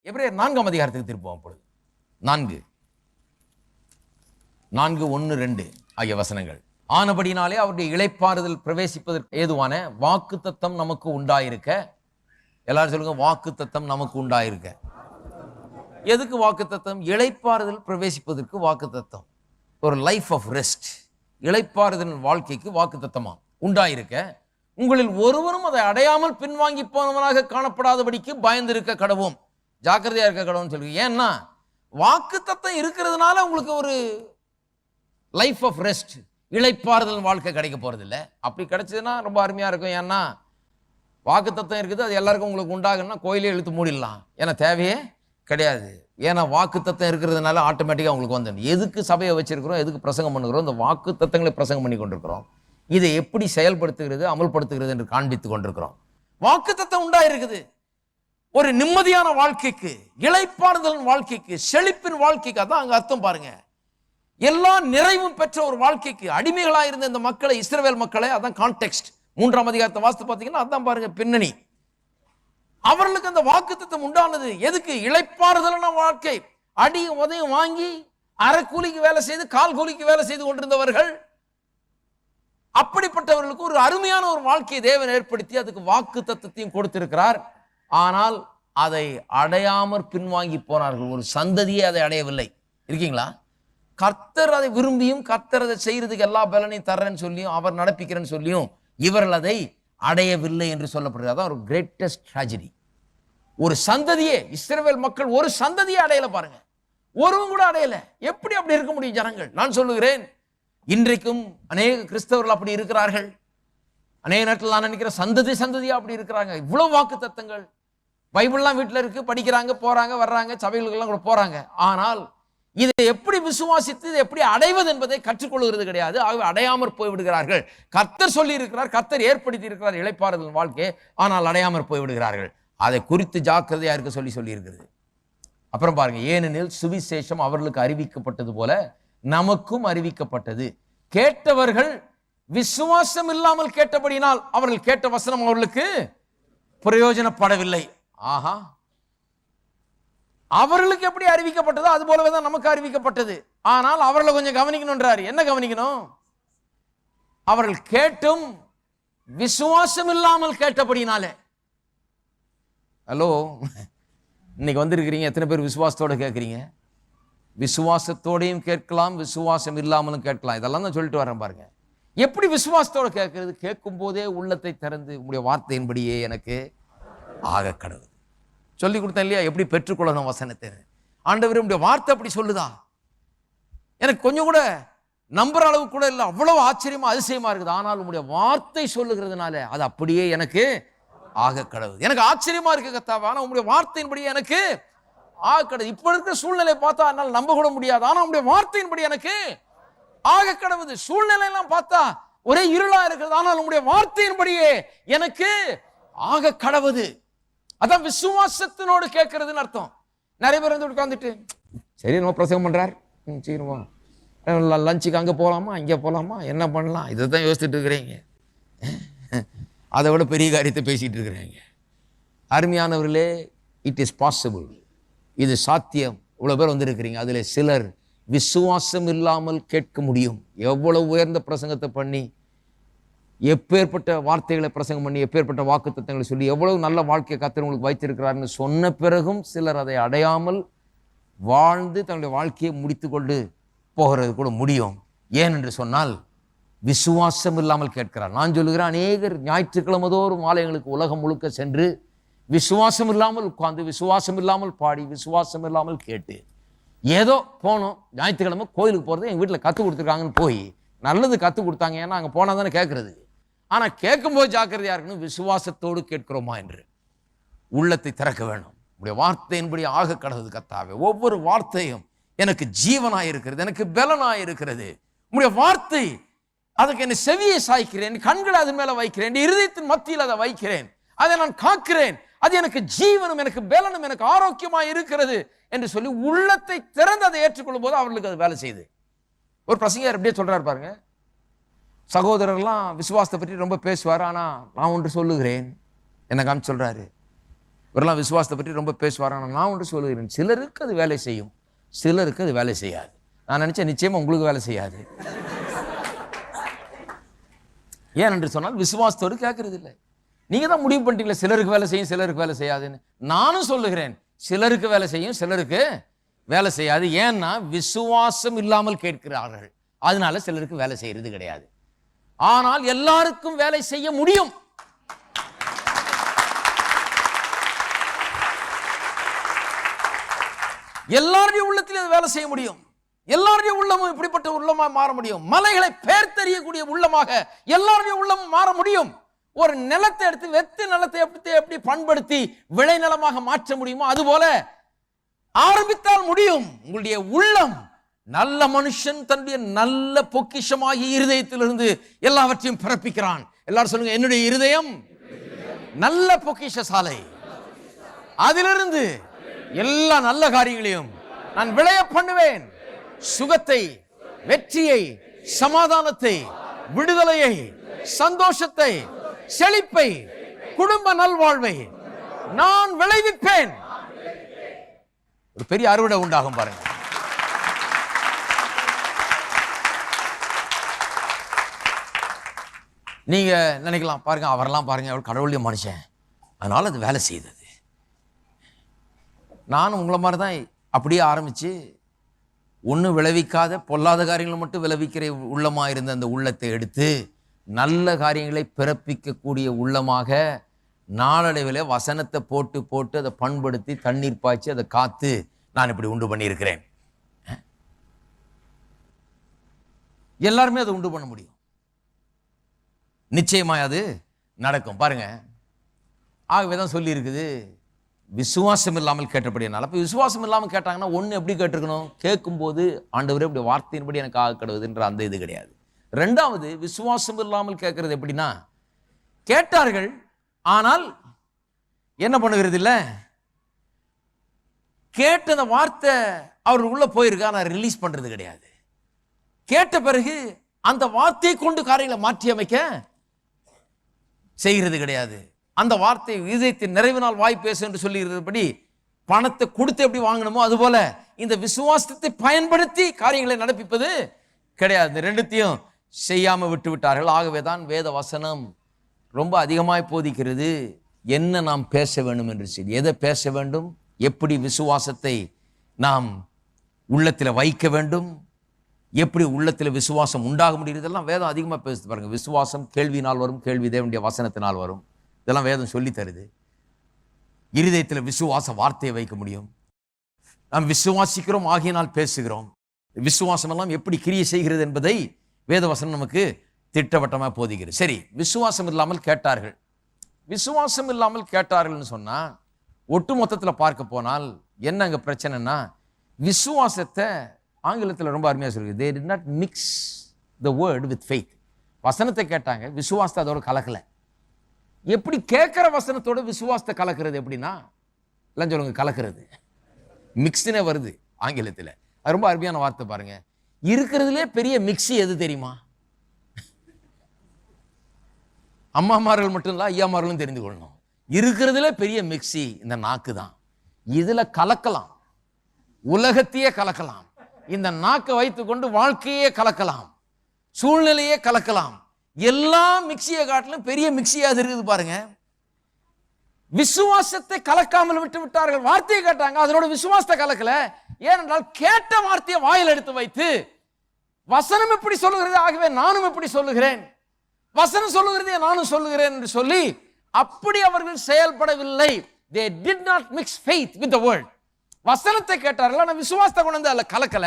எபிரேயர் 4ஆம் அதிகாரத்துக்கு திருப்போம். அப்பொழுது 4:1-2 ஆகிய வசனங்கள். ஆனபடினாலே அவருடைய இளைப்பாறுதல் பிரவேசிப்பதற்கு ஏதுவான வாக்குத்தத்தம் நமக்கு உண்டாயிருக்க. எல்லாரும் சொல்லுங்க, வாக்குத்தத்தம் நமக்கு உண்டாயிருக்க. எதுக்கு வாக்குத்தத்தம்? இளைப்பாறுதல் பிரவேசிப்பதற்கு வாக்குத்தத்தம். ஒரு லைஃப் ஆஃப் ரெஸ்ட், இளைப்பாறுதல் வாழ்க்கைக்கு வாக்குத்தத்தமா உண்டாயிருக்க. உங்களில் ஒருவரும் அதை அடையாமல் பின்வாங்கி போனவனாக காணப்படாதபடிக்கு பயந்திருக்க கடவோம், ஜாக்கிரதையா இருக்க கடவும்னு சொல்லி. ஏன்னா வாக்குத்தத்தம் இருக்கிறதுனால உங்களுக்கு ஒரு லைஃப் ஆஃப் ரெஸ்ட், இளைப்பாறுதல் வாழ்க்கை கிடைக்க போறது இல்லை. அப்படி கிடைச்சதுன்னா ரொம்ப அருமையா இருக்கும். ஏன்னா வாக்குத்தத்தம் இருக்குது, அது எல்லாருக்கும் உங்களுக்கு உண்டாகுன்னா கோயிலே இழுத்து மூடிடலாம். ஏன்னா தேவையே கிடையாது. ஏன்னா வாக்குத்தத்தம் இருக்கிறதுனால ஆட்டோமேட்டிக்காக உங்களுக்கு வந்து எதுக்கு சபையை வச்சிருக்கிறோம், எதுக்கு பிரசங்கம் பண்ணுகிறோம்? இந்த வாக்குத்தத்தங்களை பிரசங்கம் பண்ணி கொண்டிருக்கிறோம். இதை எப்படி செயல்படுத்துகிறது, அமல்படுத்துகிறது என்று காண்பித்து கொண்டிருக்கிறோம். வாக்குத்தத்தம் உண்டாயிருக்குது ஒரு நிம்மதியான வாழ்க்கைக்கு, இளைப்பாறுதல் வாழ்க்கைக்கு, செழிப்பின் வாழ்க்கைக்கு. அதான் அங்க அர்த்தம் பாருங்க. எல்லா நிறைவும் பெற்ற ஒரு வாழ்க்கைக்கு அடிமைகளாக இருந்த இந்த மக்களை, இஸ்ரவேல் மக்களை, அதான் கான்டெக்ஸ்ட். 3ஆம் அதிகாரத்தை வாசித்து பார்த்தீங்கன்னா அதான் பாருங்க பின்னணி. அவர்களுக்கு அந்த வாக்குத்தத்தம் உண்டானது எதுக்கு? இளைப்பாறுதலான வாழ்க்கை. அடி உதயம் வாங்கி அரை கூலிக்கு வேலை செய்து கால் கூலிக்கு வேலை செய்து கொண்டிருந்தவர்கள், அப்படிப்பட்டவர்களுக்கு ஒரு அருமையான ஒரு வாழ்க்கையை தேவன் ஏற்படுத்தி அதுக்கு வாக்குத்தத்தத்தையும் கொடுத்திருக்கிறார். ஆனால் அதை அடையாமற் பின்வாங்கி போனார்கள். ஒரு சந்ததியே அதை அடையவில்லை. இருக்கீங்களா? கர்த்தர் அதை விரும்பியும் கர்த்தர் அதை செய்யறதுக்கு எல்லா பலனையும் தர்றேன்னு சொல்லியும் அவர் நடப்பிக்கிறேன்னு சொல்லியும் இவர்கள் அதை அடையவில்லை என்று சொல்லப்படுகிறது. அதான் ஒரு கிரேட்டஸ்ட் ட்ராஜடி. ஒரு சந்ததியே, இஸ்ரவேல் மக்கள் ஒரு சந்ததியே அடையல பாருங்க, ஒருவன் கூட அடையல. எப்படி அப்படி இருக்க முடியும் ஜனங்கள்? நான் சொல்லுகிறேன், இன்றைக்கும் அநேக கிறிஸ்தவர்கள் அப்படி இருக்கிறார்கள். அநேக நேரத்தில் நான் நினைக்கிறேன் சந்ததியா அப்படி இருக்கிறாங்க. இவ்வளவு வாக்கு தத்தங்கள், பைபிள்லாம் வீட்டில் இருக்கு, படிக்கிறாங்க, போறாங்க, வர்றாங்க, சபைகளுக்கெல்லாம் கூட போறாங்க. ஆனால் இதை எப்படி விசுவாசித்து இதை எப்படி அடைவது என்பதை கற்றுக்கொள்கிறது கிடையாது. ஆகவே அடையாமற் போய்விடுகிறார்கள். கர்த்தர் சொல்லி இருக்கிறார், கர்த்தர் ஏற்படுத்தி இருக்கிறார் இளைப்பாறுதல் வாழ்க்கை, ஆனால் அடையாமற் போய்விடுகிறார்கள். அதை குறித்து ஜாக்கிரதையா இருக்க சொல்லி இருக்கிறது. அப்புறம் பாருங்க, ஏனெனில் சுவிசேஷம் அவர்களுக்கு அறிவிக்கப்பட்டது போல நமக்கும் அறிவிக்கப்பட்டது. கேட்டவர்கள் விசுவாசம் இல்லாமல் கேட்டபடினால் அவர்கள் கேட்ட வசனம் அவர்களுக்கு பிரயோஜனப்படவில்லை. ஆஹா, அவர்களுக்கு எப்படி அறிவிக்கப்பட்டதோ அது போலவே தான் நமக்கு அறிவிக்கப்பட்டது. ஆனால் அவர்களை கொஞ்சம் கவனிக்கணும்ன்றாரு. என்ன கவனிக்கணும்? அவர்கள் கேட்டும் விசுவாசம் இல்லாமல் கேட்டபடினாலே. ஹலோ, இன்னைக்கு வந்திருக்கிறீங்க, எத்தனை பேர் விசுவாசத்தோட கேட்குறீங்க? விசுவாசத்தோடையும் கேட்கலாம், விசுவாசம் இல்லாமலும் கேட்கலாம். இதெல்லாம் தான் சொல்லிட்டு வரேன் பாருங்க. எப்படி விசுவாசத்தோட கேட்கறது? கேட்கும் போதே உள்ளத்தை திறந்து உங்களுடைய வார்த்தையின்படியே எனக்கு ஆக கடவுள் சொல்லி கொடுத்தேன் இல்லையா? எப்படி பெற்றுக்கொள்ளணும் வசனத்தை. ஆண்டவர் உடைய வார்த்தை அப்படி சொல்லுதா? எனக்கு கொஞ்சம் கூட நம்புற அளவு கூட இல்லை, அவ்வளவு ஆச்சரியமா அதிசயமா இருக்குது. ஆனால் உங்களுடைய வார்த்தை சொல்லுகிறதுனால அது அப்படியே எனக்கு ஆக கடவுள். எனக்கு ஆச்சரியமா இருக்கு கர்த்தாவே, ஆனா உங்களுடைய வார்த்தையின்படி எனக்கு ஆக கடவுள். இப்ப இருக்கிற சூழ்நிலை பார்த்தா என்னால் நம்ப கூட முடியாது, ஆனா உங்களுடைய வார்த்தையின்படி எனக்கு ஆக கடவுள். சூழ்நிலை எல்லாம் பார்த்தா ஒரே இருளா இருக்கிறது, ஆனால் உங்களுடைய வார்த்தையின்படியே எனக்கு ஆக கடவுள். அதான் விசுவாசத்தினோடு கேட்கறதுன்னு அர்த்தம். நிறைய பேர் வந்து உட்காந்துட்டு, சரி நம்ம பிரசங்கம் பண்றார், சரிவா லஞ்சுக்கு அங்கே போகலாமா, இங்கே போகலாமா, என்ன பண்ணலாம், இதை தான் யோசிச்சுட்டு இருக்கிறீங்க. அதை விட பெரிய காரியத்தை பேசிட்டு இருக்கிறீங்க. அருமையானவர்களே, இட் இஸ் பாசிபிள், இது சாத்தியம். இவ்வளோ பேர் வந்திருக்கிறீங்க, அதில் சிலர் விசுவாசம் இல்லாமல் கேட்க முடியும். எவ்வளவு உயர்ந்த பிரசங்கத்தை பண்ணி, எப்பேற்பட்ட வார்த்தைகளை பிரசங்கம் பண்ணி, எப்பேற்பட்ட வாக்கு தத்தங்களை சொல்லி, எவ்வளவு நல்ல வாழ்க்கையை கர்த்தர் உங்களுக்கு வைத்திருக்கிறார்னு சொன்ன பிறகும் சிலர் அதை அடையாமல் வாழ்ந்து தன்னுடைய வாழ்க்கையை முடித்து கொண்டு போகிறது கூட முடியும். ஏனென்று சொன்னால் விசுவாசம் இல்லாமல் கேட்கிறார். நான் சொல்லுகிறேன், அநேகர் ஞாயிற்றுக்கிழமை தோறும் ஆலயங்களுக்கு உலகம் முழுக்க சென்று விசுவாசம் இல்லாமல் உட்கார்ந்து, விசுவாசம் இல்லாமல் பாடி, விசுவாசம் இல்லாமல் கேட்டு, ஏதோ போனோம், ஞாயிற்றுக்கிழமை கோயிலுக்கு போகிறது எங்கள் வீட்டில் கற்றுக் கொடுத்துருக்காங்கன்னு போய் நல்லது கற்றுக் கொடுத்தாங்க, ஏன்னா அங்கே போனால் தானே கேட்கறது. ஆனால் கேட்கும்போது ஜாக்கிரதையா இருக்கணும், விசுவாசத்தோடு கேட்கிறோமா என்று உள்ளத்தை திறக்க வேணும். உடைய வார்த்தையின்படி ஆக கடவுது கர்த்தாவே. ஒவ்வொரு வார்த்தையும் எனக்கு ஜீவனாய் இருக்கிறது, எனக்கு பலனாய் இருக்கிறது. உடைய வார்த்தை, அதுக்கு என்னை செவியை சாய்க்கிறேன், கண்களை அதன் மேல வைக்கிறேன், இருதயத்தின் மத்தியில் அதை வைக்கிறேன், அதை நான் காக்கிறேன். அது எனக்கு ஜீவனும் எனக்கு பலனும் எனக்கு ஆரோக்கியமாய் இருக்கிறது என்று சொல்லி உள்ளத்தை திறந்து அதை ஏற்றுக்கொள்ளும் போது அவர்களுக்கு அது வேலை செய்யுது. ஒரு பிரசங்கர் அப்படியே சொல்றாரு பாருங்க, சகோதரர்லாம் விசுவாசத்தை பற்றி ரொம்ப பேசுவார், ஆனா நான் ஒன்று சொல்லுகிறேன் என்ன காமிச்சு சொல்றாரு, இவரெல்லாம் விசுவாசத்தை பற்றி ரொம்ப பேசுவார். நான் ஒன்று சொல்லுகிறேன், சிலருக்கு அது வேலை செய்யும், சிலருக்கு அது வேலை செய்யாது. நான் நினைச்சேன் நிச்சயமா உங்களுக்கு வேலை செய்யாது. ஏன் என்று சொன்னால் விசுவாசத்தோடு கேட்கறது இல்லை. நீங்க தான் முடிவு பண்ணிட்டீங்களா சிலருக்கு வேலை செய்யும் சிலருக்கு வேலை செய்யாதுன்னு. நானும் சொல்லுகிறேன், சிலருக்கு வேலை செய்யும் சிலருக்கு வேலை செய்யாது. ஏன்னா விசுவாசம் இல்லாமல் கேட்கிறார்கள், அதனால சிலருக்கு வேலை செய்யறது கிடையாது. ஆனால் எல்லாருக்கும் வேலை செய்ய முடியும். எல்லாருடைய உள்ளத்திலே வேலை செய்ய முடியும். எல்லாருடைய உள்ளமும் இப்படிப்பட்ட உள்ளமாக மாற முடியும். மலைகளை பெயர்த்தெறியக்கூடிய உள்ளமாக எல்லாருடைய உள்ளமும் மாற முடியும். ஒரு நிலத்தை எடுத்து வெத்து நிலத்தை எப்படி பண்படுத்தி விளைநிலமாக மாற்ற முடியுமோ அதுபோல ஆரம்பித்தால் முடியும். உங்களுடைய உள்ளம், நல்ல மனுஷன் தன்னுடைய நல்ல பொக்கிஷமாகிய இருதயத்திலிருந்து எல்லாவற்றையும் பிறப்பிக்கிறான். எல்லாரும் சொல்லுங்க, என்னுடைய இருதயம் நல்ல பொக்கிஷ சாலை, அதிலிருந்து எல்லா நல்ல காரியங்களையும் நான் விளைய பண்ணுவேன். சுகத்தை, வெற்றியை, சமாதானத்தை, விடுதலையை, சந்தோஷத்தை, செழிப்பை, குடும்ப நல்வாழ்வை நான் விளைவிப்பேன். ஒரு பெரிய அறுவடை உண்டாகும் பாருங்க. நீங்க நினைக்கலாம், பாருங்க அவரெல்லாம் பாருங்க அவர் கடவுளுடைய மனுஷன், அதனால அது வேலை செய்தது. நானும் உங்களை மாதிரி தான் அப்படியே ஆரம்பிச்சு ஒன்றும் விளைவிக்காத பொல்லாத காரியங்களை மட்டும் விளைவிக்கிற உள்ளமாக இருந்த அந்த உள்ளத்தை எடுத்து நல்ல காரியங்களை பிறப்பிக்கக்கூடிய உள்ளமாக நாளடைவில் வசனத்தை போட்டு போட்டு அதை பண்படுத்தி தண்ணீர் பாய்ச்சி அதை காத்து நான் இப்படி உண்டு பண்ணியிருக்கிறேன். எல்லாருமே அதை உண்டு பண்ண முடியும், நிச்சயமாய் அது நடக்கும். பாருங்க, ஆகவே தான் சொல்லி இருக்குது விசுவாசம் இல்லாமல் கேட்டபடினால. அப்போ விசுவாசம் இல்லாமல் கேட்டாங்கன்னா ஒன்று எப்படி கேட்டிருக்கணும், கேட்கும்போது ஆண்டவரே இப்படி வார்த்தையின்படி எனக்கு ஆக கடவுதுன்ற அந்த இது கிடையாது. ரெண்டாவது, விசுவாசம் இல்லாமல் கேட்கறது எப்படின்னா, கேட்டார்கள் ஆனால் என்ன பண்ணுகிறது இல்லை, கேட்ட அந்த வார்த்தை அவருக்குள்ள போயிருக்கு, ஆனால் ரிலீஸ் பண்றது கிடையாது. கேட்ட பிறகு அந்த வார்த்தையை கொண்டு காரியங்களை மாற்றி அமைக்க செய்கிறது கிடையாது. அந்த வார்த்தை இதயத்தின் நிறைவினால் வாய் பேசு என்று சொல்லியிருந்தபடி பணத்தை கொடுத்து எப்படி வாங்கணுமோ அதுபோல இந்த விசுவாசத்தை பயன்படுத்தி காரியங்களை நடப்பிப்பது கிடையாது. ரெண்டுத்தையும் செய்யாம விட்டு விட்டார்கள். ஆகவே தான் வேத வசனம் ரொம்ப அதிகமாய் போதிக்கிறது, என்ன நாம் பேச வேண்டும் என்று சொல்லி. எதை பேச வேண்டும், எப்படி விசுவாசத்தை நாம் உள்ளத்தில் வைக்க வேண்டும், எப்படி உள்ளத்தில் விசுவாசம் உண்டாக முடியும், இதெல்லாம் வேதம் அதிகமாக பேசுது பாருங்க. விசுவாசம் கேள்வினால் வரும், கேள்வி தேவனுடைய வசனத்தினால் வரும். இதெல்லாம் வேதம் சொல்லி தருது. இருதயத்தில் விசுவாச வார்த்தையை வைக்க முடியும். நாம் விசுவாசிக்கிறோம் ஆகியனால் பேசுகிறோம். விசுவாசம் எல்லாம் எப்படி கிரியை செய்கிறது என்பதை வேதவசனம் நமக்கு திட்டவட்டமாக போதிக்கிறது. சரி, விசுவாசம் இல்லாமல் கேட்டார்கள். விசுவாசம் இல்லாமல் கேட்டார்கள்னு சொன்னா ஒட்டு மொத்தத்தில் பார்க்க போனால் என்ன அங்கே பிரச்சனைனா, விசுவாசத்தை ஆங்கிலத்தில் ரொம்ப அருமையாக சொல்லுது, they did not mix the word with faith. வசனத்தை கேட்டாங்க, விசுவாசத்தை அதோட கலக்கலை. எப்படி கேட்கிற வசனத்தோட விசுவாசத்தை கலக்கிறது எப்படின்னா, எல்லாம் சொல்லுங்க, கலக்கிறது மிக்ஸ்னே வருது ஆங்கிலத்தில். அது ரொம்ப அருமையான வார்த்தை பாருங்க. இருக்கிறதுலே பெரிய மிக்ஸி எது தெரியுமா? அம்மாமார்கள் மட்டும் இல்லை, ஐயாமார்களும் தெரிந்து கொள்ளணும். இருக்கிறதுலே பெரிய மிக்ஸி இந்த நாக்கு தான். இதுல கலக்கலாம், உலகத்தையே கலக்கலாம், இந்த நாக்கை வைத்துக்கொண்டு வாழ்க்கையே கலக்கலாம், சூழ்நிலையே கலக்கலாம். எல்லா மிக்சியை காட்டிலும் பெரிய மிக்சியாக இருக்குது பாருங்க. விசுவாசத்தை கலக்காமல் விட்டு விட்டார்கள். வார்த்தையை கேட்டாங்க, அதனோட விசுவாசத்தை கலக்கல. ஏனென்றால் கேட்ட வார்த்தையை வாயில் எடுத்து வைத்து வசனம் எப்படி சொல்லுகிறது, ஆகவே நானும் எப்படி சொல்லுகிறேன், வசனம் சொல்லுகிறதே நானும் சொல்லுகிறேன் என்று சொல்லி அப்படி அவர்கள் செயல்படவில்லை. they did not mix faith with the word. வசனத்தை கேட்டார்கள், ஆனால் விசுவாசத்தை கொண்டு வந்து அதில் கலக்கல.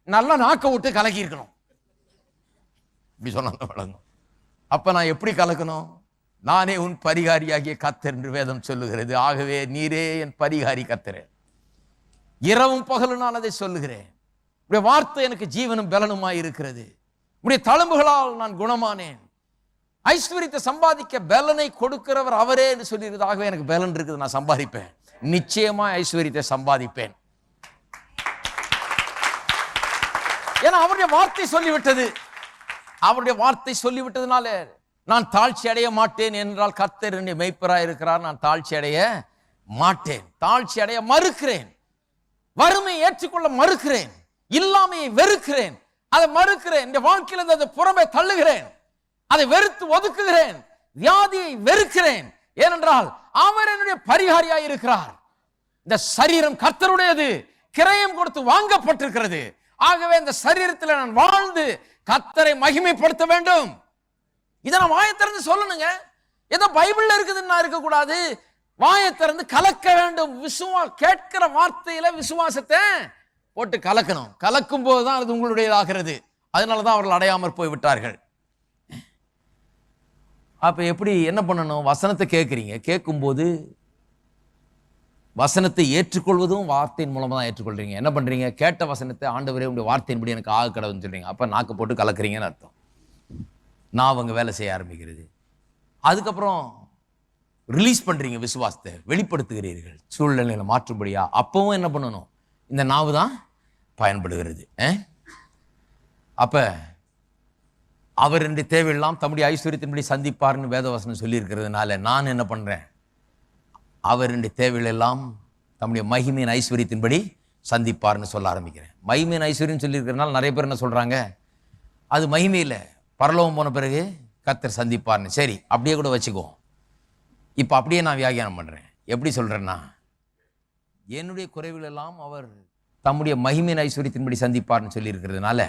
நல்லா நாக்க விட்டு கலக்கி இருக்கணும், இப்படி சொன்னாங்க வழங்கும். அப்ப நான் எப்படி கலக்கணும்? நானே உன் பரிகாரியாகிய கர்த்தர் என்று வேதம் சொல்லுகிறது. ஆகவே நீரே என் பரிகாரி கர்த்தரே, இரவும் பகலும் நான் அதை சொல்லுகிறேன். உடைய வார்த்தை எனக்கு ஜீவனும் பலனுமாய் இருக்கிறது. உடைய தழும்புகளால் நான் குணமானேன். ஐஸ்வர்யத்தை சம்பாதிக்க பலனை கொடுக்கிறவர் அவரே என்று சொல்லியிருக்கிறது. ஆகவே எனக்கு பலன் இருக்குது, நான் சம்பாதிப்பேன், நிச்சயமா ஐஸ்வர்யத்தை சம்பாதிப்பேன். ஏன்னா அவருடைய வார்த்தை சொல்லிவிட்டது. அவருடைய வார்த்தை சொல்லிவிட்டதுனால நான் தாழ்ச்சி அடைய மாட்டேன் என்றால் கர்த்தர் என்னுடைய மெய்ப்பராய் இருக்கிறார், நான் தாழ்ச்சி அடைய மாட்டேன். தாழ்ச்சி அடைய மறுக்கிறேன். வறுமையை ஏற்றுக்கொள்ள மறுக்கிறேன். இல்லாமையை வெறுக்கிறேன். அதை மறுக்கிறேன். இந்த வாழ்க்கையில் அதை புறமே தள்ளுகிறேன். அதை வெறுத்து ஒதுக்குகிறேன். வியாதியை வெறுக்கிறேன். ஏனென்றால் அவர் என்னுடைய பரிகாரியாய் இருக்கிறார். இந்த சரீரம் கர்த்தருடையது, கிரயம் கொடுத்து வாங்கப்பட்டிருக்கிறது. ஆகவே இந்த சரீரத்தில் நான் வாழ்ந்து கர்த்தரை மகிமைப்படுத்த வேண்டும். இதை நான் வாயை திறந்து சொல்லணுங்க. ஏதோ பைபிள்ல இருக்குதுன்னு நான் இருக்கக்கூடாது. வாயை திறந்து கலக்க வேண்டும். கேட்கிற வார்த்தையில விசுவாசத்தை போட்டு கலக்கணும். கலக்கும் போதுதான் அது உங்களுடையதாகிறது. அதனாலதான் அவர்கள் அடையாமற் போய் விட்டார்கள். அப்ப எப்படி என்ன பண்ணணும்? வசனத்தை கேட்குறீங்க. கேட்கும்போது வசனத்தை ஏற்றுக்கொள்வதும் வார்த்தையின் மூலமா தான் ஏற்றுக்கொள்றீங்க. என்ன பண்றீங்க? கேட்ட வசனத்தை ஆண்டவரே உங்களுடைய வார்த்தையின்படி எனக்கு ஆக கடவுள்னு சொல்றீங்க. அப்ப நாக்கு போட்டு கலக்குறீங்கன்னு அர்த்தம். நான் அவங்க வேலை செய்ய ஆரம்பிக்கிறது. அதுக்கப்புறம் ரிலீஸ் பண்றீங்க, விசுவாசத்தை வெளிப்படுத்துகிறீர்கள் சூழ்நிலையில மாற்றும்படியா. அப்பவும் என்ன பண்ணணும்? இந்த நாவு தான் பயன்படுகிறது. அப்ப அவர் என்னுடைய தேவையெல்லாம் தம்முடைய ஐஸ்வர்யத்தின்படி சந்திப்பார்னு வேதவசனம் சொல்லி இருக்கிறதுனால நான் என்ன பண்றேன்? அவர் என்னுடைய தேவைகள் எல்லாம் தம்முடைய மகிமையின் ஐஸ்வர்யத்தின்படி சந்திப்பார்னு சொல்ல ஆரம்பிக்கிறேன். மகிமையின் ஐஸ்வர்யம் சொல்லி இருக்கிறதுனால நிறைய பேர் என்ன சொல்றாங்க? அது மகிமையில் பரலோகம் போன பிறகு கர்த்தர் சந்திப்பார்னு. சரி, அப்படியே கூட வச்சுக்குவோம். இப்போ அப்படியே நான் வியாக்கியானம் பண்றேன். எப்படி சொல்றேன்னா, என்னுடைய குறைவுகள் எல்லாம் அவர் தம்முடைய மகிமையின் ஐஸ்வர்யத்தின்படி சந்திப்பார்னு சொல்லி இருக்கிறதுனால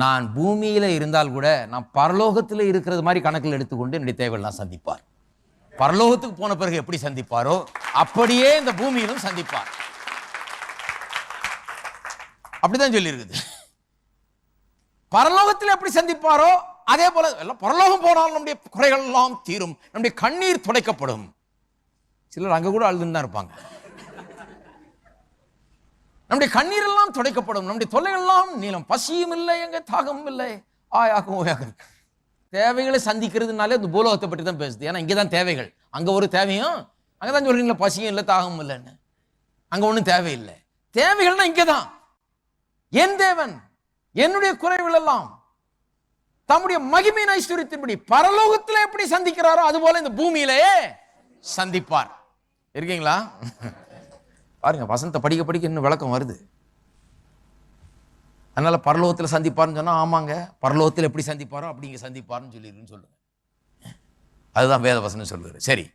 நான் பூமியில இருந்தால் கூட நான் பரலோகத்தில் இருக்கிறது மாதிரி கணக்கில் எடுத்துக்கொண்டு என்னுடைய தேவையெல்லாம் சந்திப்பார். பரலோகத்துக்கு போன பிறகு எப்படி சந்திப்பாரோ அப்படியே இந்த பூமியிலும் சந்திப்பார். அப்படிதான் சொல்லி இருக்குது. பரலோகத்தில் எப்படி சந்திப்பாரோ அதே போல பரலோகம் போனால் நம்முடைய குறைகள் எல்லாம் தீரும், நம்முடைய கண்ணீர் துடைக்கப்படும். சிலர் அங்க கூட அழுதுன்னு தான் இருப்பாங்க. நம்முடைய கண்ணீர் எல்லாம் துடைக்கப்படும், நம்முடைய தொல்லைகள் எல்லாம் நீளம். பசியும் இல்லை, எங்க தாகமும் இல்லை, ஆயாக்கும் ஓயாக. தேவைகளை சந்திக்கிறதுனாலே இந்த பூலோகத்தை பற்றி தான் பேசுது. ஏன்னா இங்கே தான் தேவைகள். அங்கே ஒரு தேவையும் அங்கே தான் சொல்றீங்களா, பசியும் இல்லை தாகமும் இல்லைன்னு. அங்கே ஒன்றும் தேவையில்லை. தேவைகள்னா இங்கே தான். என் தேவன் என்னுடைய குறைவுகள் எல்லாம் தம்முடைய மகிமையின் ஐஸ்வர்யத்தின்படி பரலோகத்தில் எப்படி சந்திக்கிறாரோ அதுபோல இந்த பூமியிலேயே சந்திப்பார். இருக்கீங்களா? பாருங்க, வசனத்தை படிக்க படிக்க இன்னும் விளக்கம் வருது. அதனால பரலோகத்தில் சந்திப்பார்னு சொன்னா ஆமாங்க, பரலோகத்தில் எப்படி சந்திப்பாரோ அப்படிங்க சந்திப்பார்னு சொல்லிருக்குன்னு சொல்லுங்க. அதுதான் வேத வசனம் சொல்லுது. சரி,